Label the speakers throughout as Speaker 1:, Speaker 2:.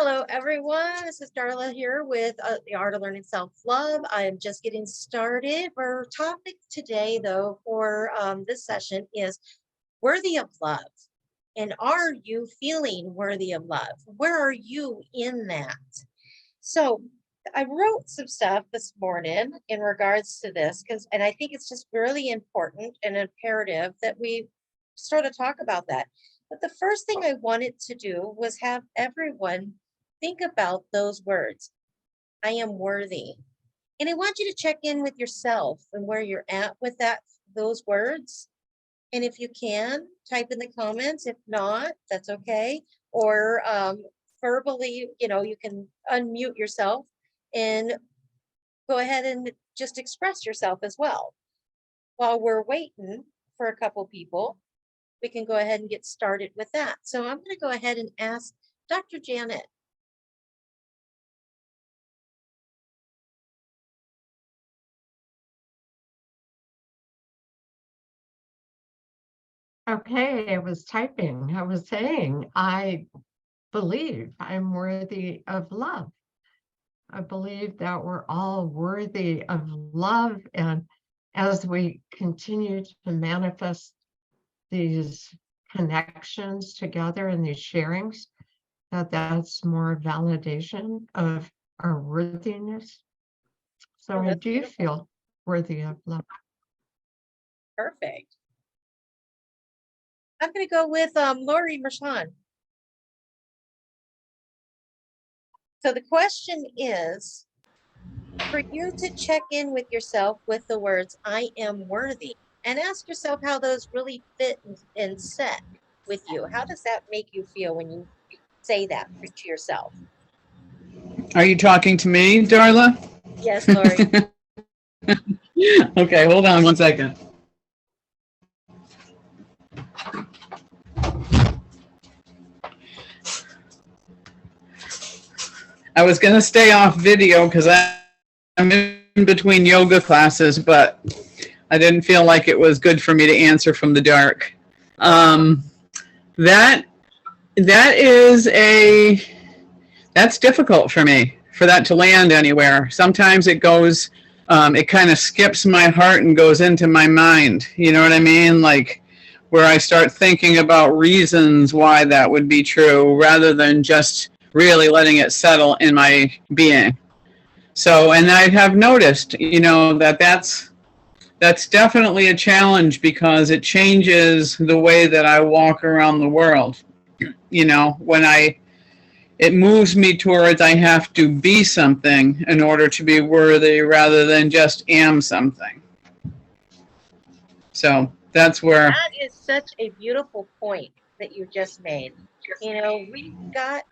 Speaker 1: Hello, everyone. This is Darla here with the Art of Learning Self-Love. I am just getting started. Our topic today, though, for this session is worthy of love. And are you feeling worthy of love? Where are you in that? So I wrote some stuff this morning in regards to this, and I think it's just really important and imperative that we sort of talk about that. But the first thing I wanted to do was have everyone think about those words. I am worthy. And I want you to check in with yourself and where you're at with those words. And if you can, type in the comments. If not, that's okay. Or verbally, you can unmute yourself and go ahead and just express yourself as well. While we're waiting for a couple people, we can go ahead and get started with that. So I'm going to go ahead and ask Dr. Janet.
Speaker 2: Okay, I was typing. I was saying, I believe I'm worthy of love. I believe that we're all worthy of love. And as we continue to manifest these connections together and these sharings, that's more validation of our worthiness. So I do
Speaker 1: Beautiful.
Speaker 2: feel worthy of love.
Speaker 1: Perfect. I'm going to go with Lori Mershon. So the question is for you to check in with yourself with the words, I am worthy, and ask yourself how those really fit and set with you. How does that make you feel when you say that to yourself?
Speaker 3: Are you talking to me, Darla?
Speaker 1: Yes, Lori.
Speaker 3: Okay, hold on one second. I was going to stay off video because I'm in between yoga classes, but I didn't feel like it was good for me to answer from the dark. That's difficult for me, for that to land anywhere. Sometimes it goes, it kind of skips my heart and goes into my mind. You know what I mean? Like where I start thinking about reasons why that would be true rather than just really letting it settle in my being. So, and I have noticed, that's definitely a challenge because it changes the way that I walk around the world. When it moves me towards I have to be something in order to be worthy rather than just am something. So that's where.
Speaker 1: That is such a beautiful point that you just made. We've got,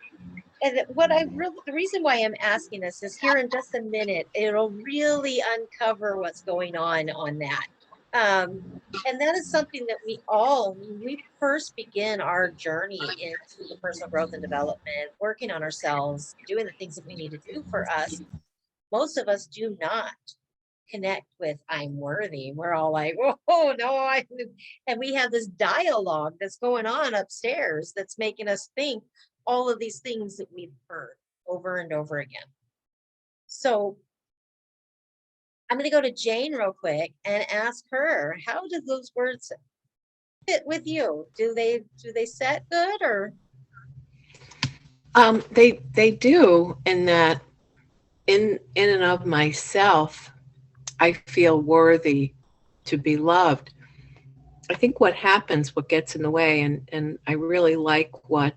Speaker 1: and the reason why I'm asking this is here in just a minute, it'll really uncover what's going on that. And that is something that when we first begin our journey into personal growth and development, working on ourselves, doing the things that we need to do for us, most of us do not connect with I'm worthy. We're all like, oh no, and we have this dialogue that's going on upstairs that's making us think all of these things that we've heard over and over again. So I'm going to go to Jane real quick and ask her, how do those words fit with you? Do they set good or?
Speaker 4: They do, in that in and of myself, I feel worthy to be loved. I think what happens, what gets in the way, and I really like what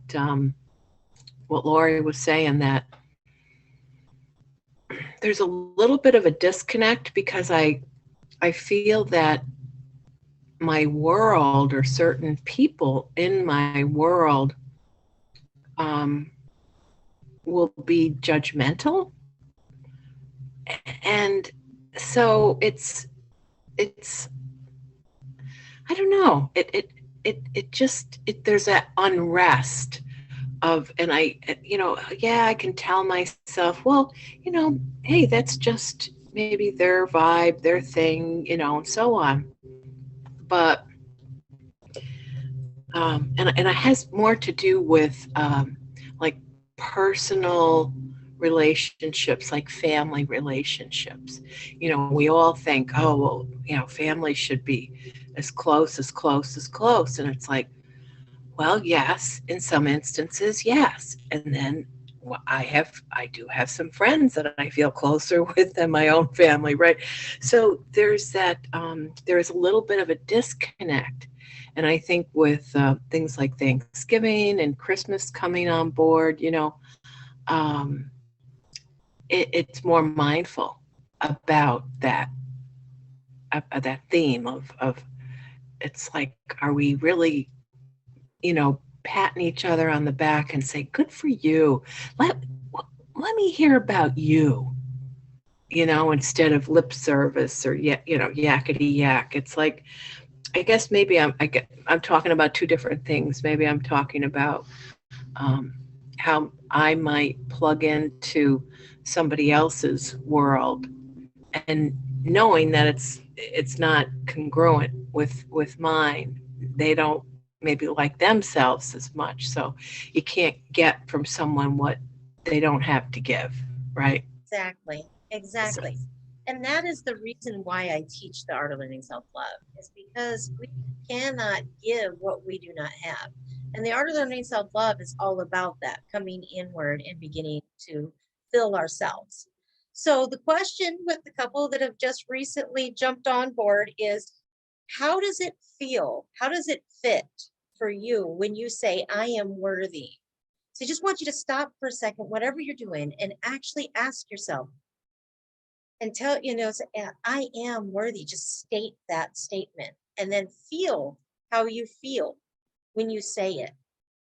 Speaker 4: Lori was saying, that there's a little bit of a disconnect because I feel that my world, or certain people in my world, will be judgmental, and so it's I don't know, it just there's that unrest of, and I can tell myself, well, hey, that's just maybe their vibe, their thing, and so on. But and it has more to do with like personal relationships, like family relationships. We all think, oh, well, family should be as close, as close, as close. And it's like, well, yes, in some instances, yes. And then I do have some friends that I feel closer with than my own family, right? So there's there's a little bit of a disconnect. And I think with things like Thanksgiving and Christmas coming on board, um, it's more mindful about that theme of it's like, are we really, patting each other on the back and say, good for you. Let, let me hear about you, instead of lip service or, yakety yak. It's like, I guess maybe I'm talking about two different things. Maybe I'm talking about how I might plug into somebody else's world and knowing that it's not congruent with mine. They don't maybe like themselves as much, so you can't get from someone what they don't have to give, right?
Speaker 1: Exactly.
Speaker 4: So,
Speaker 1: Exactly. And that is the reason why I teach the art of learning self-love, is because we cannot give what we do not have. And the art of learning self-love is all about that, coming inward and beginning to fill ourselves. So the question with the couple that have just recently jumped on board is, how does it feel? How does it fit for you when you say, I am worthy? So I just want you to stop for a second, whatever you're doing, and actually ask yourself and tell, say, I am worthy. Just state that statement and then feel how you feel when you say it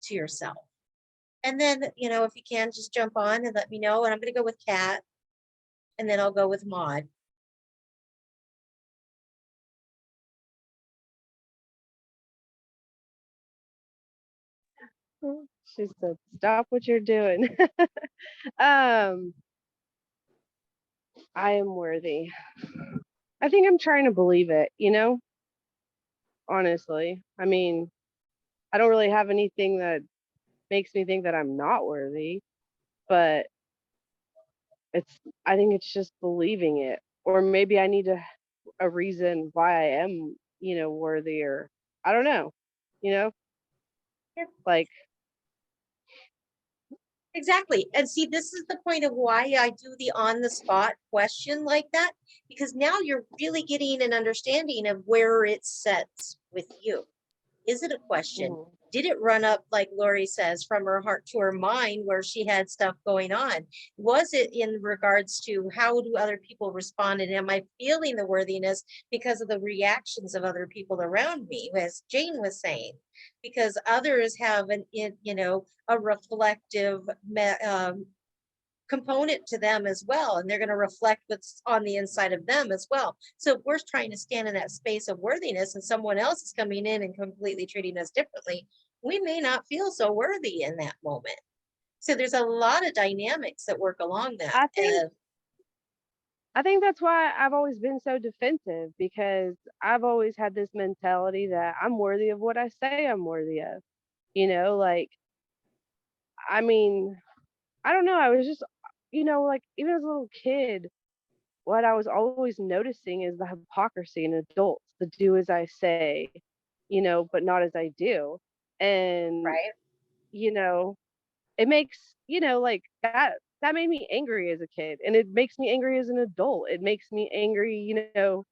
Speaker 1: to yourself. And then, if you can, just jump on and let me know. And I'm going to go with Kat, and then I'll go with Maud.
Speaker 5: She said, "Stop what you're doing." um, I am worthy. I think I'm trying to believe it, honestly. I mean, I don't really have anything that makes me think that I'm not worthy, but it's I think it's just believing it. Or maybe I need a reason why I am, worthy, or I don't know, you know,
Speaker 1: Yep.
Speaker 5: like
Speaker 1: Exactly. And see, this is the point of why I do the on the spot question like that, because now you're really getting an understanding of where it sets with you. Is it a question?
Speaker 5: mhm.
Speaker 1: Did it run up, like Lori says, from her heart to her mind where she had stuff going on? Was it in regards to how do other people respond? And am I feeling the worthiness because of the reactions of other people around me, as Jane was saying? Because others have a reflective component to them as well, and they're going to reflect what's on the inside of them as well. So if we're trying to stand in that space of worthiness and someone else is coming in and completely treating us differently, we may not feel so worthy in that moment. So there's a lot of dynamics that work along that.
Speaker 5: I think I think that's why I've always been so defensive, because I've always had this mentality that I'm worthy of what I say I'm worthy of. Like, I mean, I don't know. I was just, like, even as a little kid, what I was always noticing is the hypocrisy in adults, the do as I say, but not as I do. And,
Speaker 1: Right.
Speaker 5: you know, it makes, like that made me angry as a kid, and it makes me angry as an adult. It makes me angry, even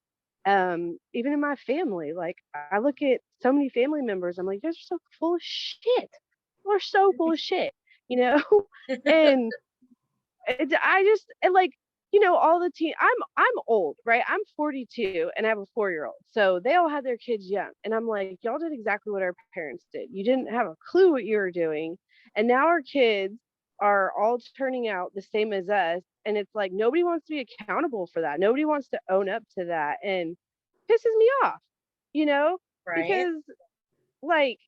Speaker 5: in my family. Like, I look at so many family members, I'm like, they're so full of shit. They're so full of shit, you know? And I just, and like, all the teen I'm old, right? I'm 42 and I have a 4-year-old. So they all had their kids young. And I'm like, y'all did exactly what our parents did. You didn't have a clue what you were doing. And now our kids are all turning out the same as us. And it's like nobody wants to be accountable for that. Nobody wants to own up to that. And pisses me off, you know,
Speaker 1: Right.
Speaker 5: because, like,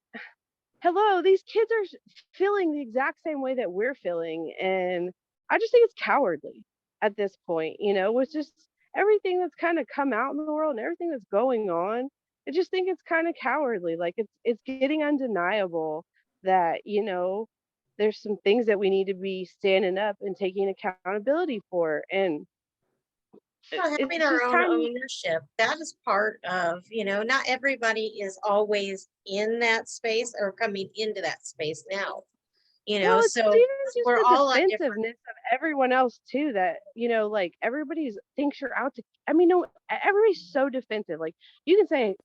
Speaker 5: hello, these kids are feeling the exact same way that we're feeling. And I just think it's cowardly at this point, with just everything that's kind of come out in the world and everything that's going on. I just think it's kind of cowardly. Like, it's getting undeniable that, there's some things that we need to be standing up and taking accountability for. And
Speaker 1: Having
Speaker 5: it's
Speaker 1: our
Speaker 5: just
Speaker 1: own
Speaker 5: time.
Speaker 1: ownership, that is part of, not everybody is always in that space or coming into that space now,
Speaker 5: Well, it's
Speaker 1: so
Speaker 5: even just
Speaker 1: we're
Speaker 5: the
Speaker 1: all on different.
Speaker 5: defensiveness of everyone else too, that, like everybody's thinks you're out to, I mean, no, everybody's so defensive. Like you can say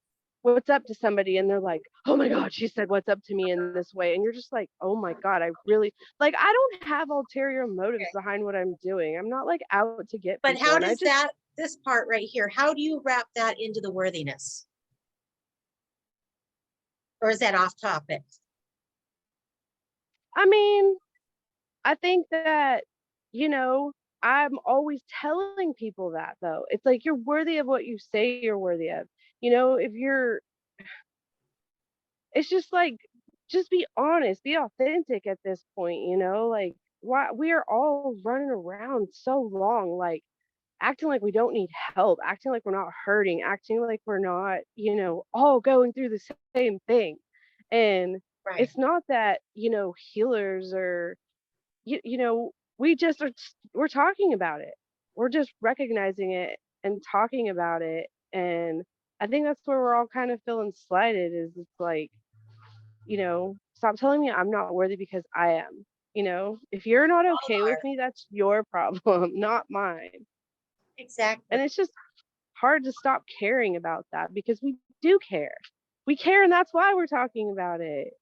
Speaker 5: what's up to somebody and they're like, "Oh my God, she said what's up to me in this way." And you're just like, "Oh my God, I really like I don't have ulterior motives
Speaker 1: Okay.
Speaker 5: behind what I'm doing. I'm not like out to get
Speaker 1: But
Speaker 5: people."
Speaker 1: how
Speaker 5: And I
Speaker 1: does
Speaker 5: just
Speaker 1: this part right here, how do you wrap that into the worthiness? Or is that off topic?
Speaker 5: I mean, I think that, you know, I'm always telling people that though. It's like you're worthy of what you say you're worthy of. If you're it's just like just be honest, be authentic at this point, like why we are all running around so long, like acting like we don't need help, acting like we're not hurting, acting like we're not, all going through the same thing. And
Speaker 1: Right.
Speaker 5: it's not that, healers or we just we're talking about it. We're just recognizing it and talking about it. And I think that's where we're all kind of feeling slighted is it's like, stop telling me I'm not worthy because I am. If you're not
Speaker 1: All
Speaker 5: okay with
Speaker 1: are.
Speaker 5: me, that's your problem, not mine.
Speaker 1: Exactly.
Speaker 5: And it's just hard to stop caring about that because we do care. We care, and that's why we're talking about it.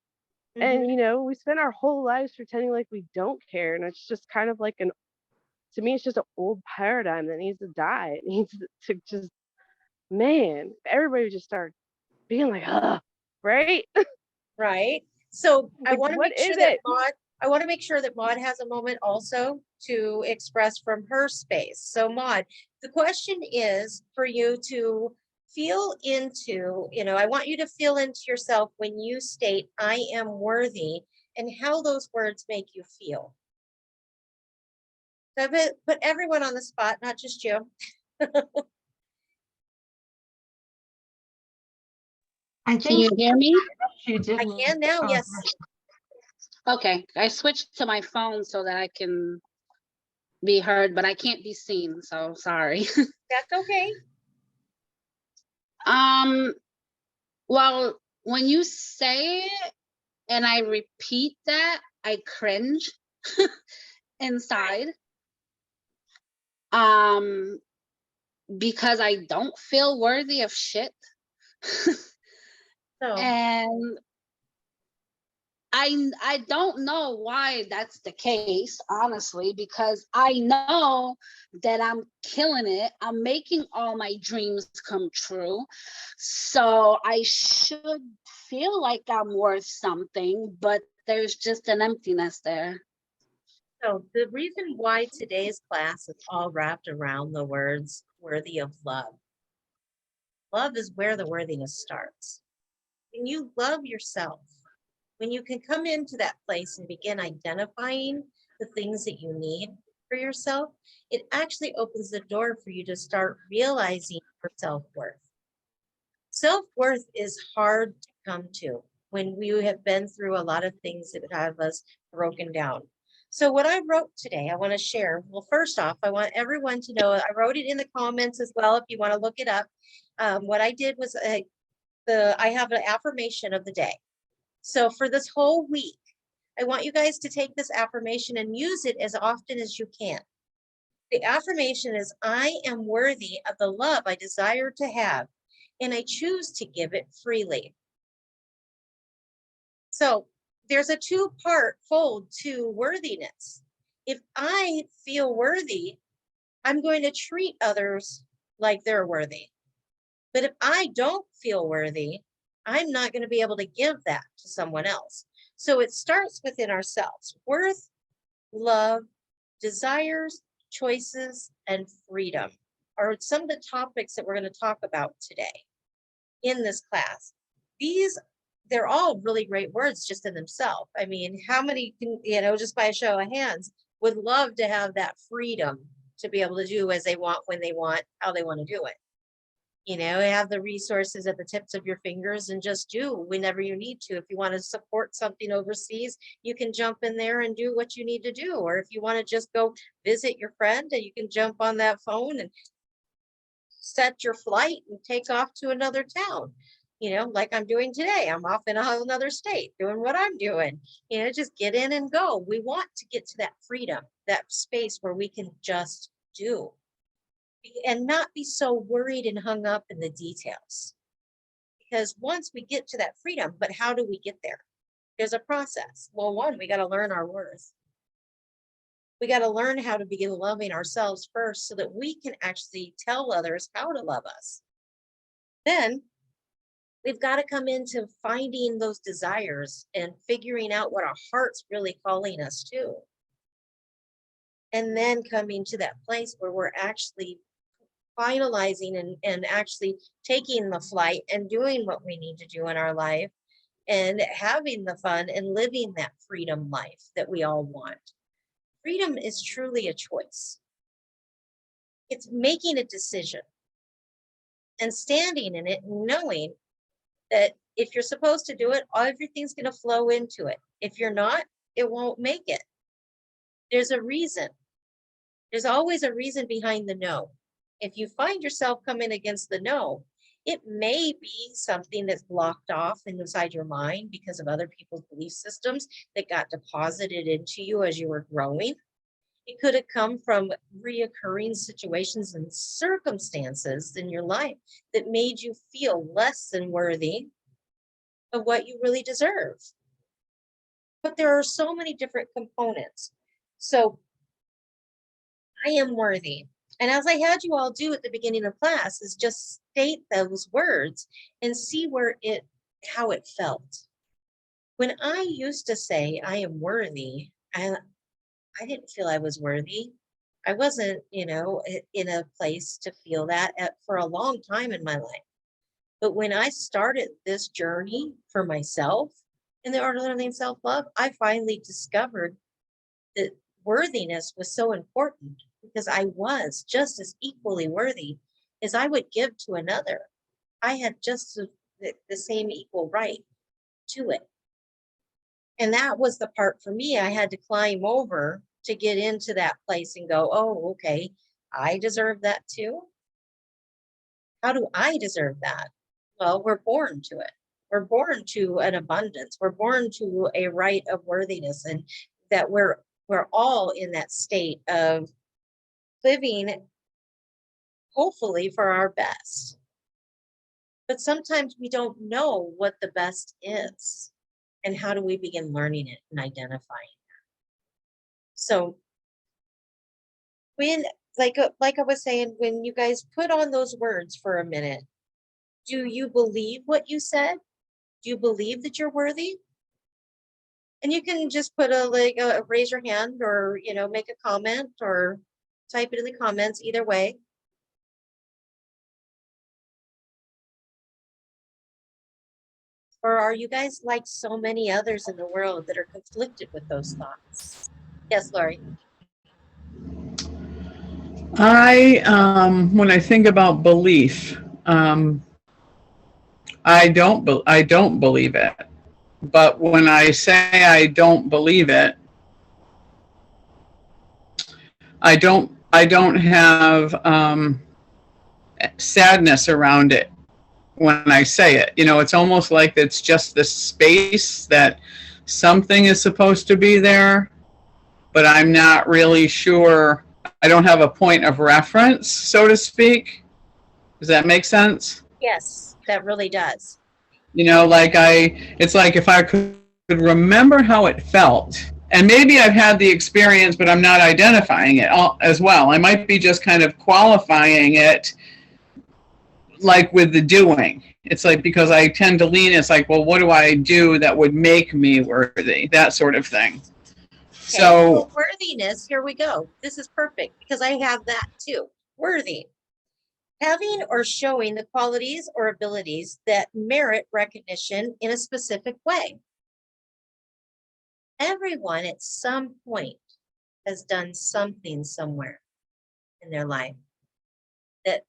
Speaker 1: Mhm.
Speaker 5: And we spend our whole lives pretending like we don't care, and it's just kind of like to me, it's just an old paradigm that needs to die. It needs to just, man, everybody would just start being like, right?
Speaker 1: Right. So I
Speaker 5: Like,
Speaker 1: want to
Speaker 5: what
Speaker 1: make
Speaker 5: is
Speaker 1: sure that
Speaker 5: it?
Speaker 1: Maud has a moment also to express from her space. So Maud, the question is for you to feel into, I want you to feel into yourself when you state, I am worthy, and how those words make you feel. So I put everyone on the spot, not just you.
Speaker 2: I
Speaker 6: Can you
Speaker 2: think
Speaker 6: hear me?
Speaker 2: she
Speaker 1: I
Speaker 2: didn't.
Speaker 1: can now,
Speaker 2: Oh,
Speaker 1: yes.
Speaker 6: Okay, I switched to my phone so that I can be heard, but I can't be seen, so sorry.
Speaker 1: That's okay.
Speaker 6: Um, well, when you say it and I repeat that, I cringe inside. Because I don't feel worthy of shit.
Speaker 1: So
Speaker 6: And I don't know why that's the case, honestly, because I know that I'm killing it. I'm making all my dreams come true. So I should feel like I'm worth something, but there's just an emptiness there.
Speaker 1: So the reason why today's class is all wrapped around the words worthy of love. Love is where the worthiness starts. When you love yourself, when you can come into that place and begin identifying the things that you need for yourself, it actually opens the door for you to start realizing your self-worth. Self-worth is hard to come to when we have been through a lot of things that have us broken down. So what I wrote today, I want to share. Well, first off, I want everyone to know, I wrote it in the comments as well if you want to look it up. What I did was I have an affirmation of the day. So for this whole week, I want you guys to take this affirmation and use it as often as you can. The affirmation is, I am worthy of the love I desire to have, and I choose to give it freely. So there's a two-part fold to worthiness. If I feel worthy, I'm going to treat others like they're worthy. But if I don't feel worthy, I'm not going to be able to give that to someone else. So it starts within ourselves. Worth, love, desires, choices, and freedom are some of the topics that we're going to talk about today in this class. They're all really great words just in themselves. I mean, how many can, just by a show of hands, would love to have that freedom to be able to do as they want, when they want, how they want to do it? You know, have the resources at the tips of your fingers and just do whenever you need to. If you want to support something overseas, you can jump in there and do what you need to do. Or if you want to just go visit your friend, you can jump on that phone and set your flight and take off to another town. You know, like I'm doing today. I'm off in a whole another state doing what I'm doing. You know, just get in and go. We want to get to that freedom, that space where we can just do and not be so worried and hung up in the details. Because once we get to that freedom, but how do we get there? There's a process. Well, one, we got to learn our worth. We got to learn how to begin loving ourselves first so that we can actually tell others how to love us. Then we've got to come into finding those desires and figuring out what our heart's really calling us to. And then coming to that place where we're actually finalizing and actually taking the flight and doing what we need to do in our life and having the fun and living that freedom life that we all want. Freedom is truly a choice. It's making a decision and standing in it, knowing that if you're supposed to do it, everything's going to flow into it. If you're not, it won't make it. There's a reason. There's always a reason behind the no. If you find yourself coming against the no, it may be something that's blocked off inside your mind because of other people's belief systems that got deposited into you as you were growing. It could have come from reoccurring situations and circumstances in your life that made you feel less than worthy of what you really deserve. But there are so many different components. So I am worthy. And as I had you all do at the beginning of class is just state those words and see how it felt. When I used to say I am worthy, I didn't feel I was worthy. I wasn't, in a place to feel that for a long time in my life. But when I started this journey for myself in the art of learning self-love, I finally discovered that worthiness was so important because I was just as equally worthy as I would give to another. I had just the same equal right to it. And that was the part for me I had to climb over to get into that place and go, oh, okay, I deserve that too. How do I deserve that? Well, we're born to it. We're born to an abundance. We're born to a right of worthiness, and that we're all in that state of living, hopefully, for our best. But sometimes we don't know what the best is. And how do we begin learning it and identifying that? So when, like I was saying, when you guys put on those words for a minute, do you believe what you said? Do you believe that you're worthy? And you can just put raise your hand or, make a comment or type it in the comments, either way. Or are you guys like so many others in the world that are conflicted with those thoughts? Yes, Lori.
Speaker 3: When I think about belief, I don't believe it. But when I say I don't believe it, I don't have sadness around it when I say it. It's almost like it's just the space that something is supposed to be there, but I'm not really sure. I don't have a point of reference, so to speak. Does that make sense?
Speaker 1: Yes, that really does.
Speaker 3: It's like if I could remember how it felt, and maybe I've had the experience, but I'm not identifying it as well. I might be just kind of qualifying it like with the doing. It's like, because I tend to lean, it's like, well, what do I do that would make me worthy? That sort of thing.
Speaker 1: Okay,
Speaker 3: So
Speaker 1: worthiness, here we go. This is perfect because I have that too. Worthy. Having or showing the qualities or abilities that merit recognition in a specific way. Everyone at some point has done something somewhere in their life that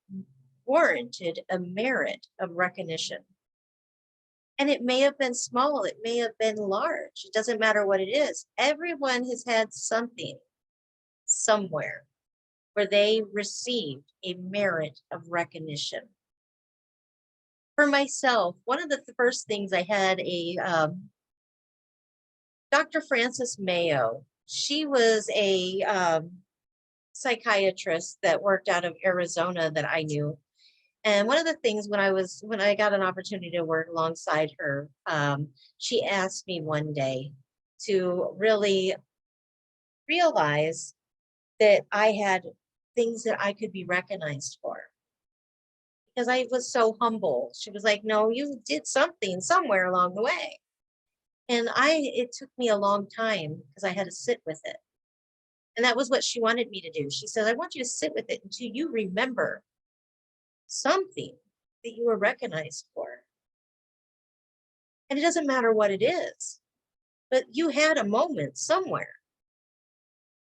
Speaker 1: warranted a merit of recognition. And it may have been small, it may have been large. It doesn't matter what it is. Everyone has had something somewhere where they received a merit of recognition. For myself, one of the first things I had Dr. Frances Mayo. She was a psychiatrist that worked out of Arizona that I knew. And one of the things when I got an opportunity to work alongside her, she asked me one day to really realize that I had things that I could be recognized for. Because I was so humble. She was like, no, you did something somewhere along the way. And it took me a long time because I had to sit with it. And that was what she wanted me to do. She said, I want you to sit with it until you remember something that you were recognized for. And it doesn't matter what it is, but you had a moment somewhere.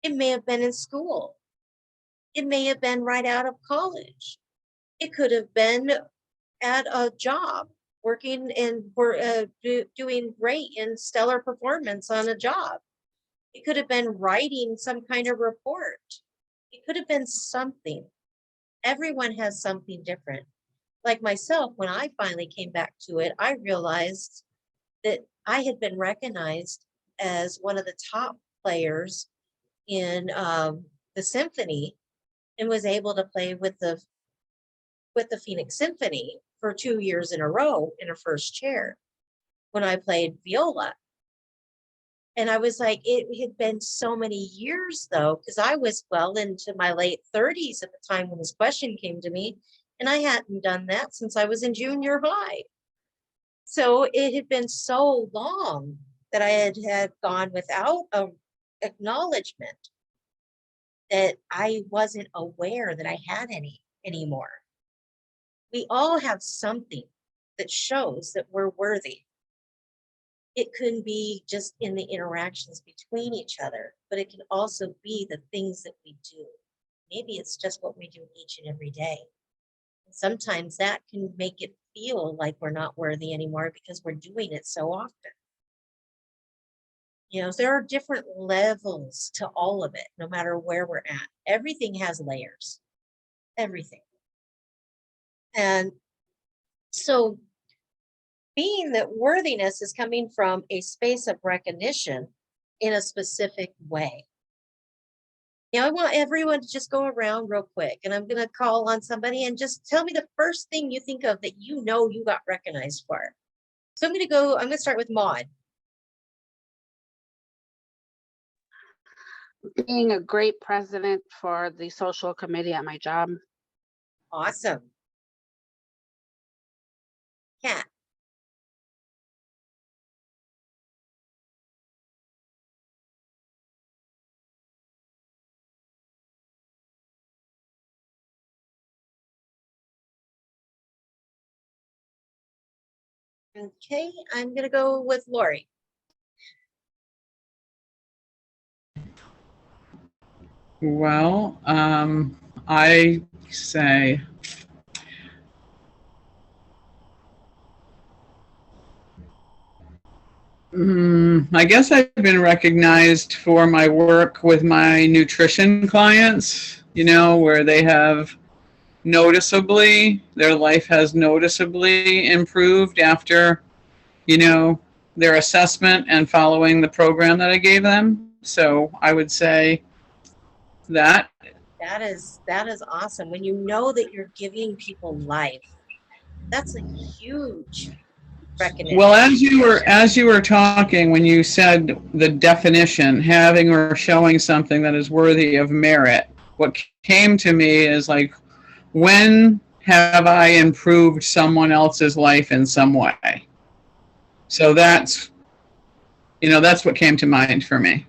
Speaker 1: It may have been in school. It may have been right out of college. It could have been at a job, working and doing great in stellar performance on a job. It could have been writing some kind of report. It could have been something. Everyone has something different. Like myself, when I finally came back to it, I realized that I had been recognized as one of the top players in the symphony and was able to play with the Phoenix Symphony for 2 years in a row in a first chair when I played viola. And I was like, it had been so many years though, because I was well into my late 30s at the time when this question came to me. And I hadn't done that since I was in junior high. So it had been so long that I had gone without a acknowledgement that I wasn't aware that I had any anymore. We all have something that shows that we're worthy. It can be just in the interactions between each other, but it can also be the things that we do. Maybe it's just what we do each and every day. And sometimes that can make it feel like we're not worthy anymore because we're doing it so often. You know, there are different levels to all of it, no matter where we're at. Everything has layers, everything. And so being that worthiness is coming from a space of recognition in a specific way. You know, I want everyone to just go around real quick and I'm going to call on somebody and just tell me the first thing you think of that you know you got recognized for. So I'm going to start with Maud.
Speaker 6: Being a great president for the social committee at my job.
Speaker 1: Awesome. Kat. Okay, I'm going to go with Lori.
Speaker 3: Well, I say, I guess I've been recognized for my work with my nutrition clients, you know, where they have their life has noticeably improved after, you know, their assessment and following the program that I gave them. So I would say that.
Speaker 1: That is awesome. When you know that you're giving people life, that's a huge recognition.
Speaker 3: Well, as you were talking, when you said the definition, having or showing something that is worthy of merit, what came to me is like, when have I improved someone else's life in some way? So that's what came to mind for me.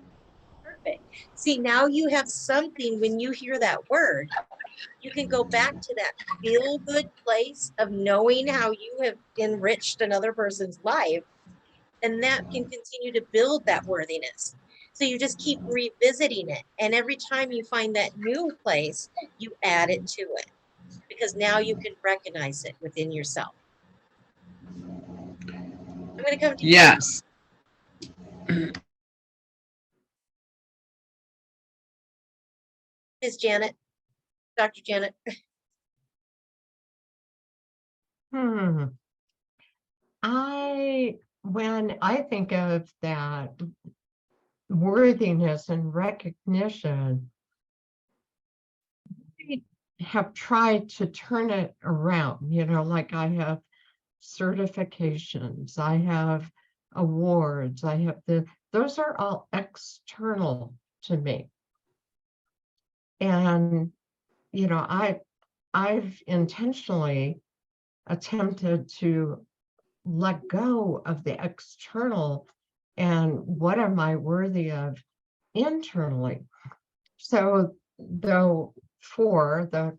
Speaker 1: Perfect. See, now you have something when you hear that word, you can go back to that feel good place of knowing how you have enriched another person's life. And that can continue to build that worthiness. So you just keep revisiting it. And every time you find that new place, you add it to it. because now you can recognize it within yourself. I'm going to come to you.
Speaker 3: Yes.
Speaker 1: Ms. Janet, Dr. Janet.
Speaker 2: When I think of that worthiness and recognition, I have tried to turn it around, like I have certifications, I have awards, those are all external to me. And, I've intentionally attempted to let go of the external and what am I worthy of internally. So though for the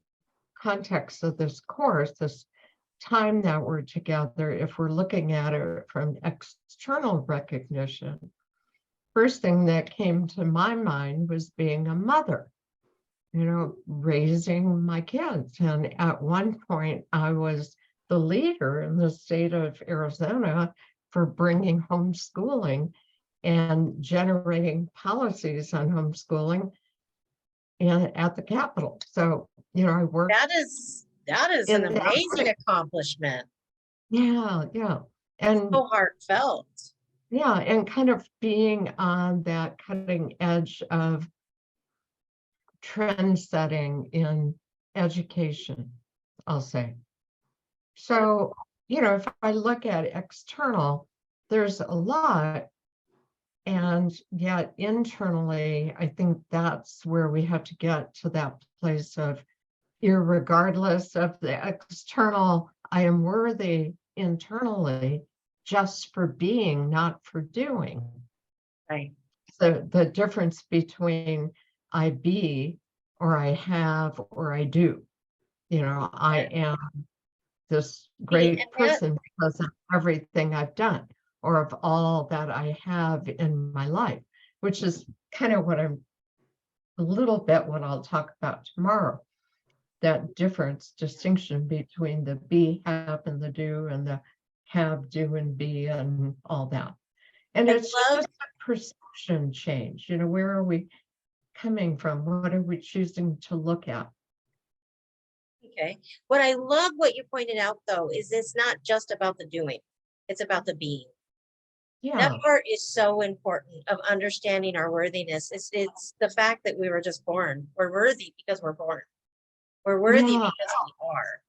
Speaker 2: context of this course, this time that we're together, if we're looking at it from external recognition, first thing that came to my mind was being a mother, raising my kids. And at one point, I was the leader in the state of Arizona for bringing homeschooling and generating policies on homeschooling at the Capitol. So, I worked.
Speaker 1: That is an amazing accomplishment.
Speaker 2: Yeah. And
Speaker 1: so heartfelt.
Speaker 2: Yeah, and kind of being on that cutting edge of trend setting in education, I'll say. So, if I look at external, there's a lot, and yet internally, I think that's where we have to get to that place of, irregardless of the external, I am worthy internally just for being, not for doing.
Speaker 1: Right.
Speaker 2: So the difference between I be, or I have, or I do. I am this great person because of everything I've done, or of all that I have in my life, which is kind of what what I'll talk about tomorrow. That distinction between the be, have, and the do, and the have, do, and be, and all that. And it's just a perception change. Where are we coming from? What are we choosing to look at?
Speaker 1: Okay. What I love what you pointed out, though, is it's not just about the doing. It's about the being.
Speaker 2: Yeah.
Speaker 1: That part is so important of understanding our worthiness. It's the fact that we were just born. We're worthy because we're born. We're worthy because we are.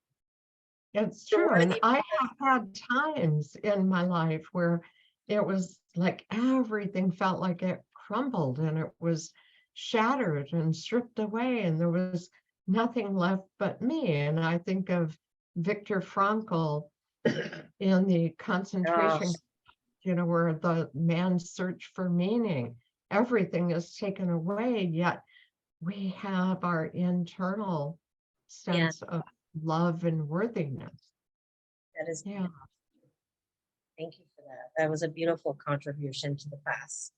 Speaker 2: It's true. And I have had times in my life where it was like everything felt like it crumbled and it was shattered and stripped away, and there was nothing left but me. And I think of Viktor Frankl in the concentration, where the man's search for meaning, everything is taken away, yet we have our internal sense of love and worthiness.
Speaker 1: That is, thank you for that. That was a beautiful contribution to the class.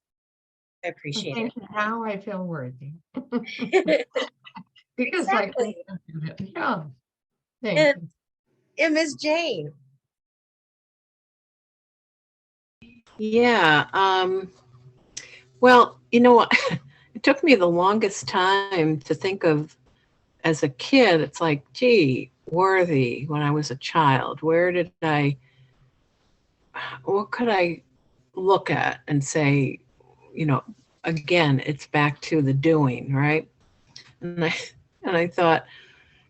Speaker 1: I appreciate it.
Speaker 2: Now I feel worthy. Because
Speaker 1: exactly.
Speaker 2: Yeah. Thank you.
Speaker 1: And Ms. Jane.
Speaker 4: Yeah. Well, it took me the longest time to think of as a kid. It's like, gee, worthy when I was a child. What could I look at and say, again, it's back to the doing, right? And I thought,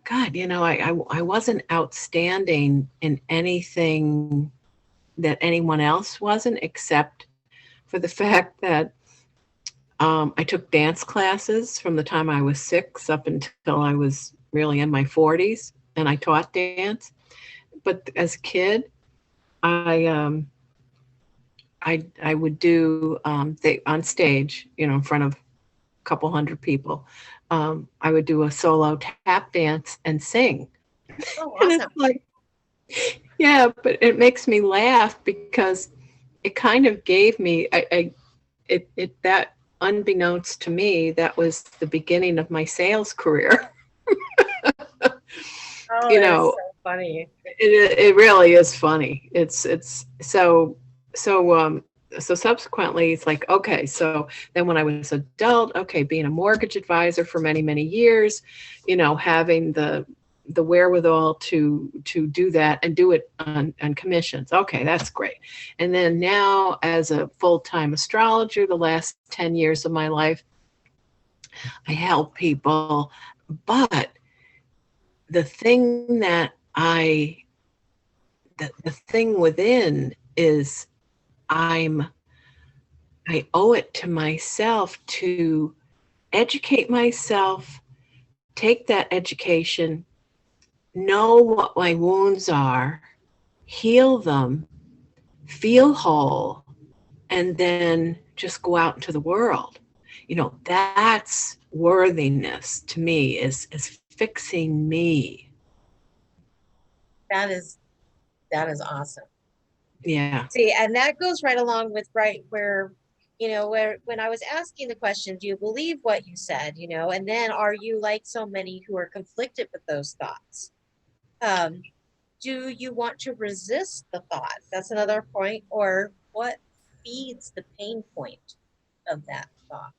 Speaker 4: God, I wasn't outstanding in anything that anyone else wasn't, except for the fact that I took dance classes from the time I was 6 up until I was really in my 40s, and I taught dance. But as a kid, I would do on stage, in front of a couple hundred people. I would do a solo tap dance and sing.
Speaker 1: Oh,
Speaker 4: And
Speaker 1: awesome.
Speaker 4: it's like, yeah, but it makes me laugh because it kind of gave me that unbeknownst to me, that was the beginning of my sales career.
Speaker 1: Oh,
Speaker 4: you
Speaker 1: that's
Speaker 4: know,
Speaker 1: so funny.
Speaker 4: it really is funny. It's so subsequently it's like, okay, so then when I was adult, okay, being a mortgage advisor for many, many years, having the wherewithal to do that and do it on commissions. Okay, that's great. And then now as a full-time astrologer, the last 10 years of my life, I help people. But the thing that the thing within is I'm I owe it to myself to educate myself, take that education, know what my wounds are, heal them, feel whole, and then just go out into the world. That's worthiness to me, is fixing me.
Speaker 1: That is awesome.
Speaker 4: Yeah.
Speaker 1: See, and that goes right along with right where, where when I was asking the question, do you believe what you said, and then are you like so many who are conflicted with those thoughts? Do you want to resist the thought? That's another point. Or what feeds the pain point of that thought?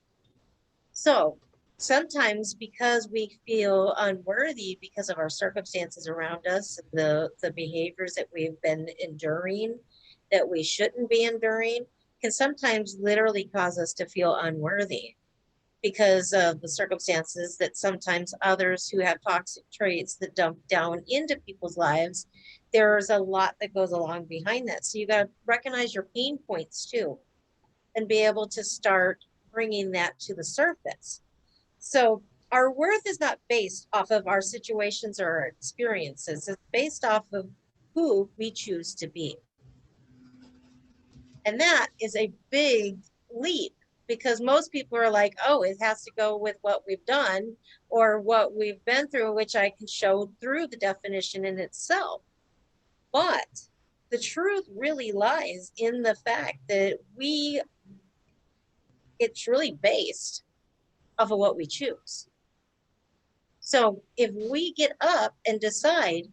Speaker 1: So sometimes because we feel unworthy because of our circumstances around us, the behaviors that we've been enduring that we shouldn't be enduring can sometimes literally cause us to feel unworthy because of the circumstances that sometimes others who have toxic traits that dump down into people's lives. There's a lot that goes along behind that. So you got to recognize your pain points too and be able to start bringing that to the surface. So our worth is not based off of our situations or our experiences. It's based off of who we choose to be. And that is a big leap because most people are like, oh, it has to go with what we've done or what we've been through, which I can show through the definition in itself. But the truth really lies in the fact that it's really based off of what we choose. So if we get up and decide,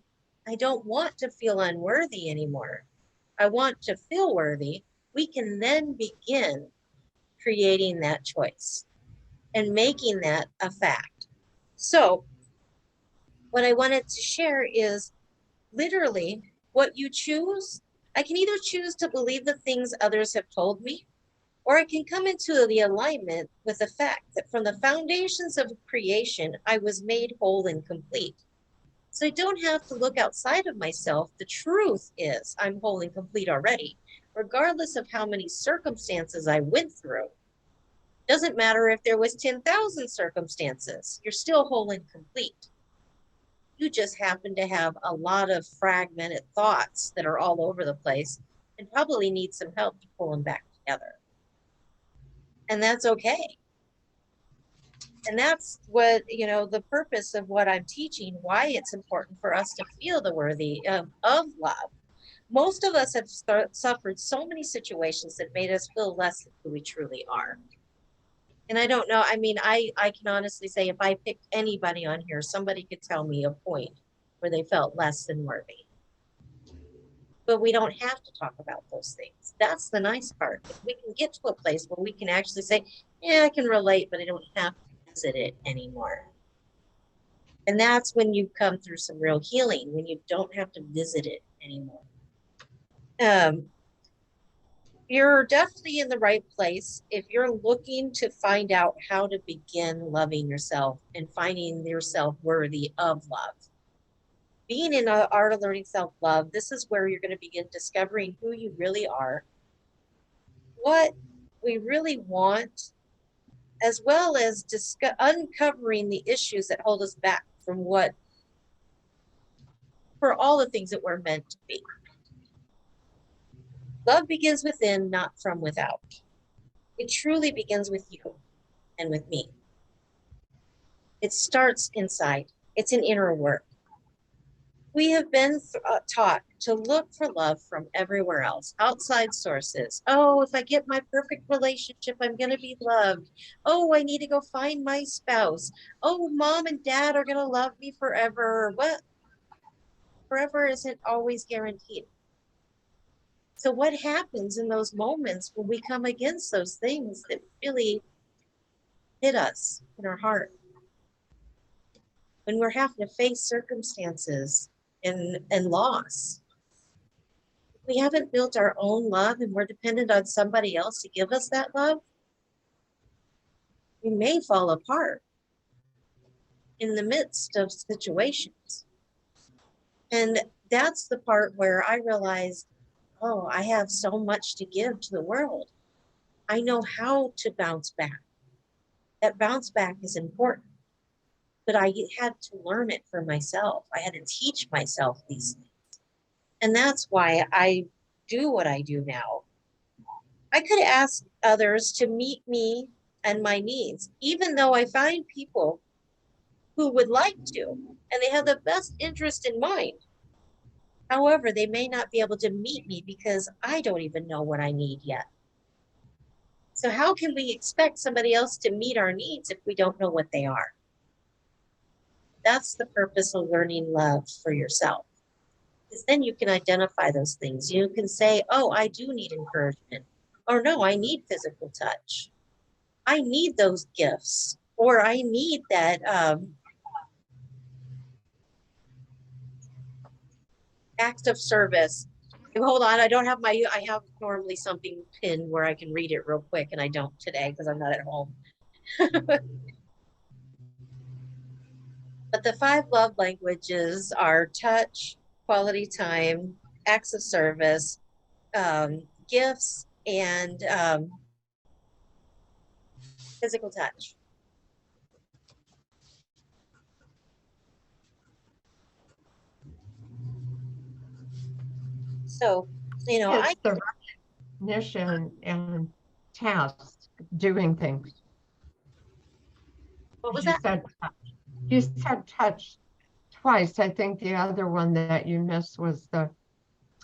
Speaker 1: I don't want to feel unworthy anymore, I want to feel worthy, we can then begin creating that choice and making that a fact. So what I wanted to share is literally what you choose. I can either choose to believe the things others have told me, or I can come into the alignment with the fact that from the foundations of creation, I was made whole and complete. So I don't have to look outside of myself. The truth is I'm whole and complete already, regardless of how many circumstances I went through. Doesn't matter if there was 10,000 circumstances, you're still whole and complete. You just happen to have a lot of fragmented thoughts that are all over the place and probably need some help to pull them back together. And that's okay. And that's what, the purpose of what I'm teaching, why it's important for us to feel the worthy of love. Most of us have suffered so many situations that made us feel less than who we truly are. And I don't know. I mean, I can honestly say if I picked anybody on here, somebody could tell me a point where they felt less than worthy. But we don't have to talk about those things. That's the nice part. If we can get to a place where we can actually say, yeah, I can relate, but I don't have to visit it anymore. And that's when you come through some real healing, when you don't have to visit it anymore. You're definitely in the right place if you're looking to find out how to begin loving yourself and finding yourself worthy of love. Being in the art of learning self-love, this is where you're going to begin discovering who you really are, what we really want, as well as uncovering the issues that hold us back from for all the things that we're meant to be. Love begins within, not from without. It truly begins with you and with me. It starts inside. It's an inner work. We have been taught to look for love from everywhere else, outside sources. Oh, if I get my perfect relationship, I'm going to be loved. Oh, I need to go find my spouse. Oh, mom and dad are going to love me forever. What? forever isn't always guaranteed. So what happens in those moments when we come against those things that really hit us in our heart? When we're having to face circumstances and loss. We haven't built our own love and we're dependent on somebody else to give us that love. We may fall apart in the midst of situations. And that's the part where I realized, oh, I have so much to give to the world. I know how to bounce back. That bounce back is important, but I had to learn it for myself. I had to teach myself these things. And that's why I do what I do now. I could ask others to meet me and my needs, even though I find people who would like to, and they have the best interest in mind. However, they may not be able to meet me because I don't even know what I need yet. So how can we expect somebody else to meet our needs if we don't know what they are? That's the purpose of learning love for yourself. Because then you can identify those things. You can say, oh, I do need encouragement. Or no, I need physical touch. I need those gifts. Or I need that act of service. Hold on, I don't have I have normally something pinned where I can read it real quick, and I don't today because I'm not at home. But the 5 love languages are touch, quality time, acts of service, gifts, and physical touch. So, I
Speaker 2: It's the recognition and task, doing things.
Speaker 1: what was
Speaker 2: You
Speaker 1: that?
Speaker 2: said you said touch twice. I think the other one that you missed was the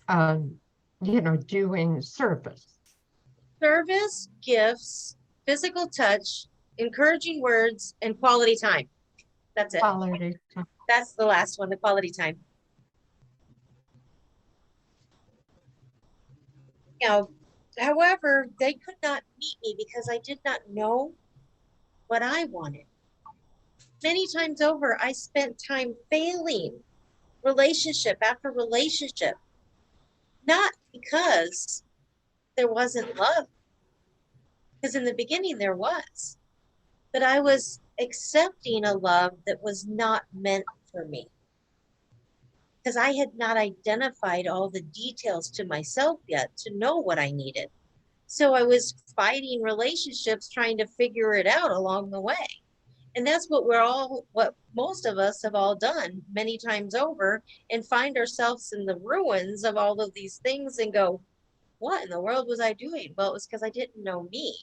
Speaker 2: um, doing service.
Speaker 1: Service, gifts, physical touch, encouraging words, and quality time. That's it.
Speaker 2: Quality time.
Speaker 1: That's the last one, the quality time. Now, however, they could not meet me because I did not know what I wanted. Many times over, I spent time failing relationship after relationship, not because there wasn't love, because in the beginning there was, but I was accepting a love that was not meant for me because I had not identified all the details to myself yet to know what I needed. So I was fighting relationships, trying to figure it out along the way. And that's what most of us have all done many times over, and find ourselves in the ruins of all of these things and go, what in the world was I doing? Well, it was because I didn't know me.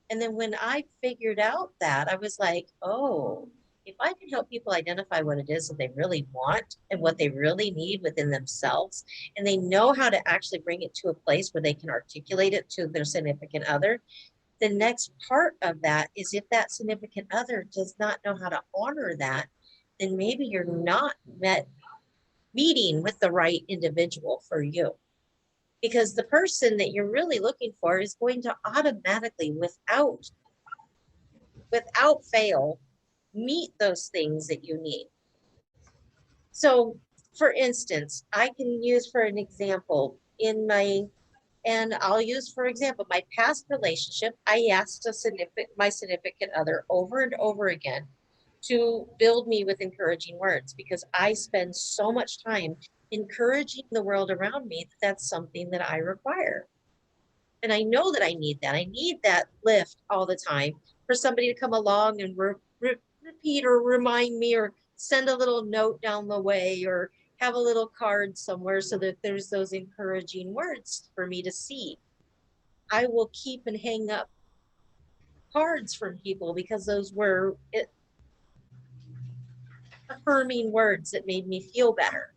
Speaker 1: And then when I figured out that, I was like, oh, if I can help people identify what it is that they really want and what they really need within themselves, and they know how to actually bring it to a place where they can articulate it to their significant other, the next part of that is if that significant other does not know how to honor that, then maybe you're not meeting with the right individual for you. Because the person that you're really looking for is going to automatically, without fail, meet those things that you need. So, for instance, I can use for an example and I'll use, for example, my past relationship. I asked my significant other over and over again to build me with encouraging words because I spend so much time encouraging the world around me that that's something that I require. And I know that I need that. I need that lift all the time for somebody to come along and repeat or remind me or send a little note down the way or have a little card somewhere so that there's those encouraging words for me to see. I will keep and hang up cards from people because those were affirming words that made me feel better.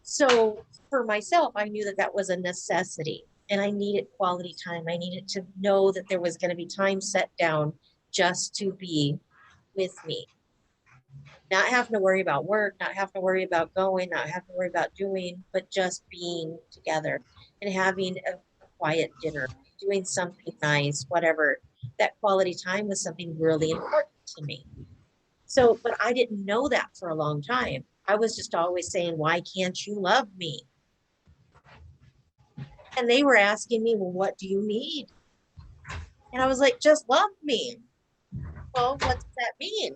Speaker 1: So for myself, I knew that that was a necessity and I needed quality time. I needed to know that there was going to be time set down just to be with me. Not having to worry about work, not having to worry about going, not having to worry about doing, but just being together and having a quiet dinner, doing something nice, whatever. That quality time was something really important to me. So, but I didn't know that for a long time. I was just always saying, why can't you love me? And they were asking me, well, what do you need? And I was like, just love me. Well, what does that mean?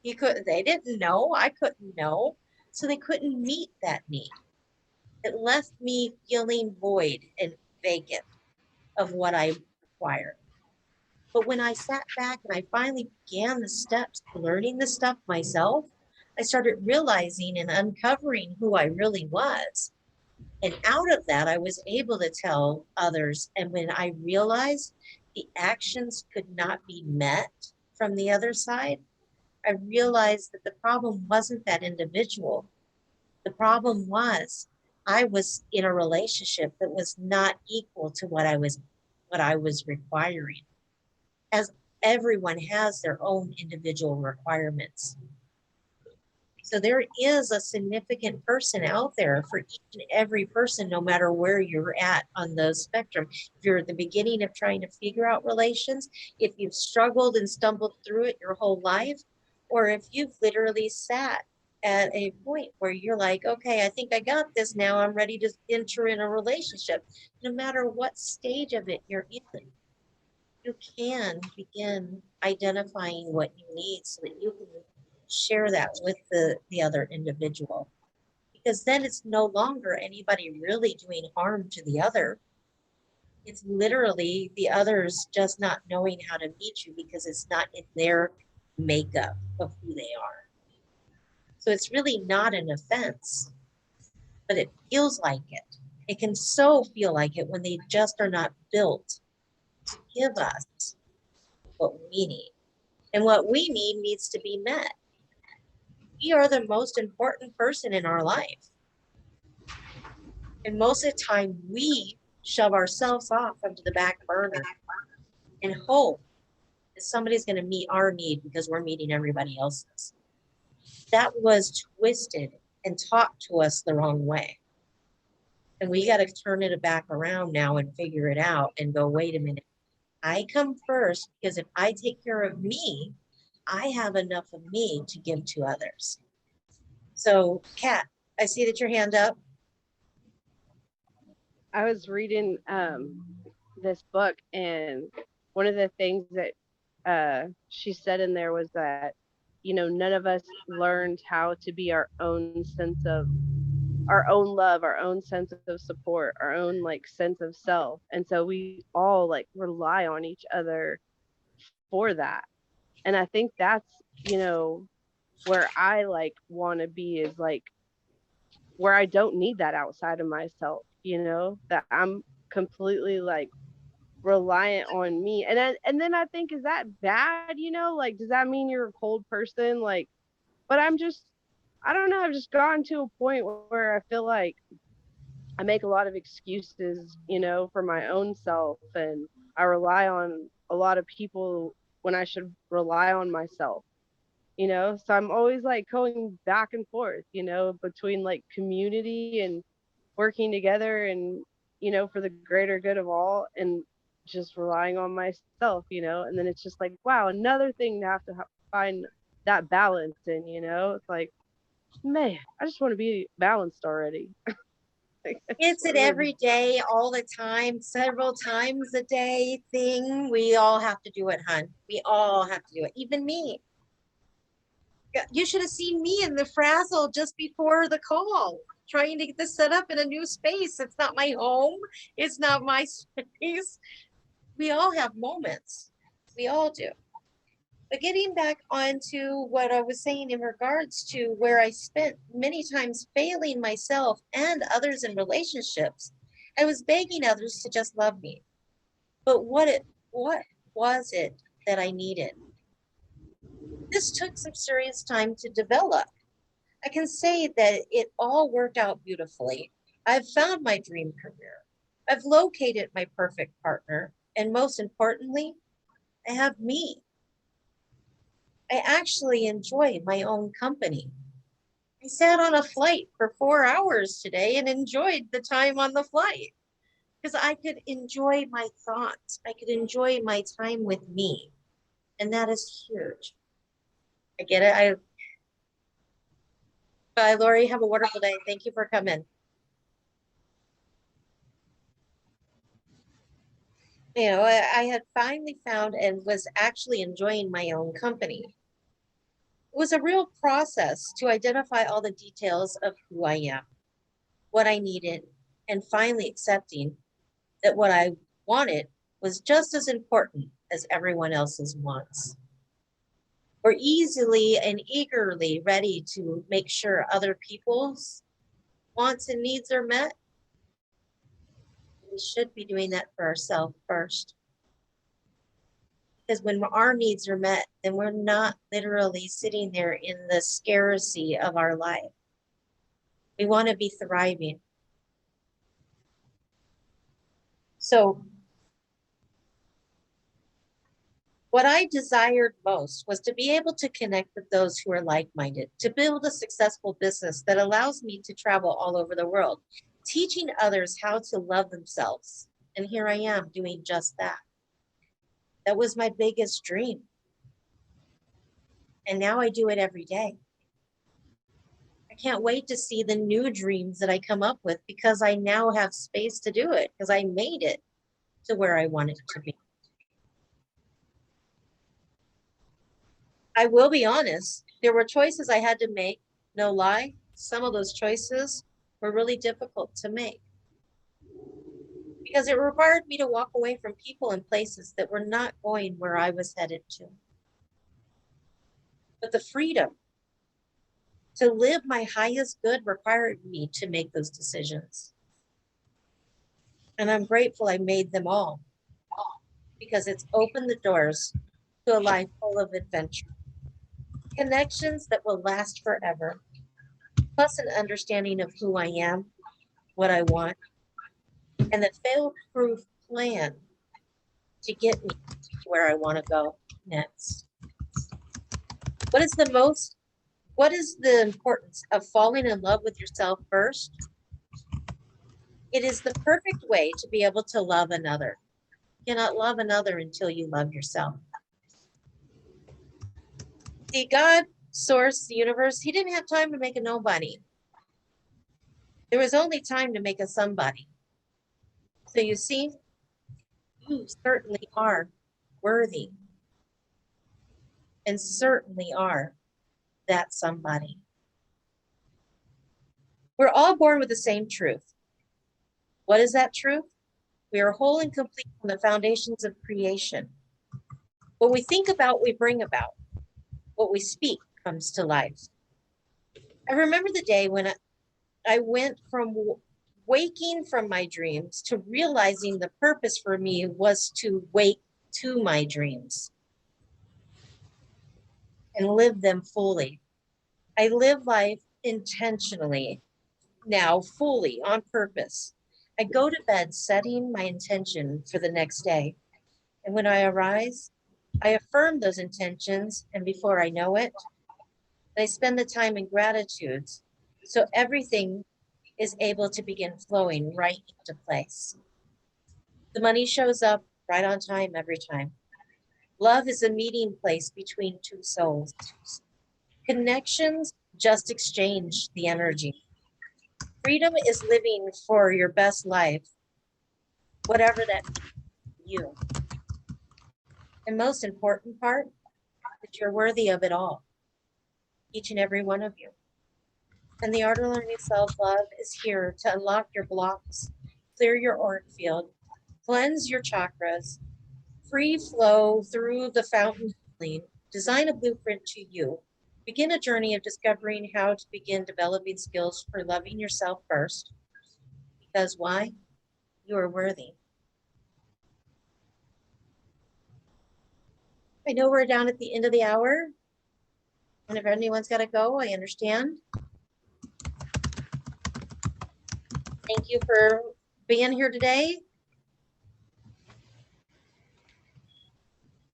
Speaker 1: They didn't know. I couldn't know. So they couldn't meet that need. It left me feeling void and vacant of what I required. But when I sat back and I finally began the steps to learning the stuff myself, I started realizing and uncovering who I really was. And out of that, I was able to tell others. And when I realized the actions could not be met from the other side, I realized that the problem wasn't that individual. The problem was I was in a relationship that was not equal to what I was requiring. As everyone has their own individual requirements. So there is a significant person out there for each and every person, no matter where you're at on the spectrum. If you're at the beginning of trying to figure out relations, if you've struggled and stumbled through it your whole life, or if you've literally sat at a point where you're like, okay, I think I got this now, I'm ready to enter in a relationship. No matter what stage of it you're in, you can begin identifying what you need so that you can share that with the other individual, because then it's no longer anybody really doing harm to the other. It's literally the others just not knowing how to meet you because it's not in their makeup of who they are. So it's really not an offense, but it feels like it. It can so feel like it when they just are not built to give us what we need. And what we need needs to be met. We are the most important person in our life. And most of the time, we shove ourselves off onto the back burner and hope that somebody's going to meet our need because we're meeting everybody else's. That was twisted and taught to us the wrong way. And we got to turn it back around now and figure it out and go, wait a minute. I come first because if I take care of me, I have enough of me to give to others. So, Kat, I see that your hand up.
Speaker 5: I was reading this book, and one of the things that she said in there was that, none of us learned how to be our own sense of our own love, our own sense of support, our own like sense of self. And so we all like rely on each other for that. And I think that's, where I like want to be, is like where I don't need that outside of myself, that I'm completely like reliant on me. And then I think, is that bad, like does that mean you're a cold person? Like, but I don't know, I've just gotten to a point where I feel like I make a lot of excuses, for my own self, and I rely on a lot of people when I should rely on myself. So I'm always like going back and forth, between like community and working together, and for the greater good of all, and just relying on myself, and then it's just like, wow, another thing to have to find that balance in. It's like, man, I just want to be balanced already.
Speaker 1: It's an every day, all the time, several times a day thing. We all have to do it, hun. We all have to do it. Even me. You should have seen me in the frazzle just before the call, trying to get this set up in a new space. It's not my home. It's not my space. We all have moments. We all do. But getting back onto what I was saying in regards to where I spent many times failing myself and others in relationships, I was begging others to just love me. But what was it that I needed? This took some serious time to develop. I can say that it all worked out beautifully. I've found my dream career. I've located my perfect partner. And most importantly, I have me. I I actually enjoy my own company. I sat on a flight for 4 hours today and enjoyed the time on the flight because I could enjoy my thoughts. I could enjoy my time with me. And that is huge. I get it. Bye, Lori. Have a wonderful day. Thank you for coming. You know, I had finally found and was actually enjoying my own company. It was a real process to identify all the details of who I am, what I needed, and finally accepting that what I wanted was just as important as everyone else's wants. We're easily and eagerly ready to make sure other people's wants and needs are met. We should be doing that for ourselves first. Because when our needs are met, then we're not literally sitting there in the scarcity of our life. We want to be thriving. So what I desired most was to be able to connect with those who are like-minded, to build a successful business that allows me to travel all over the world, teaching others how to love themselves. And here I am doing just that. That was my biggest dream. And now I do it every day. I can't wait to see the new dreams that I come up with because I now have space to do it because I made it to where I want it to be. I will be honest, there were choices I had to make, no lie. Some of those choices were really difficult to make because it required me to walk away from people and places that were not going where I was headed to. But the freedom to live my highest good required me to make those decisions. And I'm grateful I made them all because it's opened the doors to a life full of adventure, connections that will last forever, plus an understanding of who I am, what I want, and the fail-proof plan to get me to where I want to go next. What is the importance of falling in love with yourself first? It is the perfect way to be able to love another. You cannot love another until you love yourself. See, God, source, the universe, he didn't have time to make a nobody. There was only time to make a somebody. So you see, you certainly are worthy and certainly are that somebody. We're all born with the same truth. What is that truth? We are whole and complete from the foundations of creation. What we think about, we bring about. What we speak comes to life. I remember the day when I went from waking from my dreams to realizing the purpose for me was to wake to my dreams and live them fully. I live life intentionally now, fully on purpose. I go to bed setting my intention for the next day. And when I arise, I affirm those intentions. And before I know it, I spend the time in gratitude. So everything is able to begin flowing right into place. The money shows up right on time every time. Love is a meeting place between two souls. Connections just exchange the energy. Freedom is living for your best life, whatever that means to you. And most important part, that you're worthy of it all, each and every one of you. And the art of learning self-love is here to unlock your blocks, clear your auric field, cleanse your chakras, free flow through the fountain healing, design a blueprint to you, begin a journey of discovering how to begin developing skills for loving yourself first. Because why? You are worthy. I know we're down at the end of the hour. And if anyone's got to go, I understand. Thank you for being here today.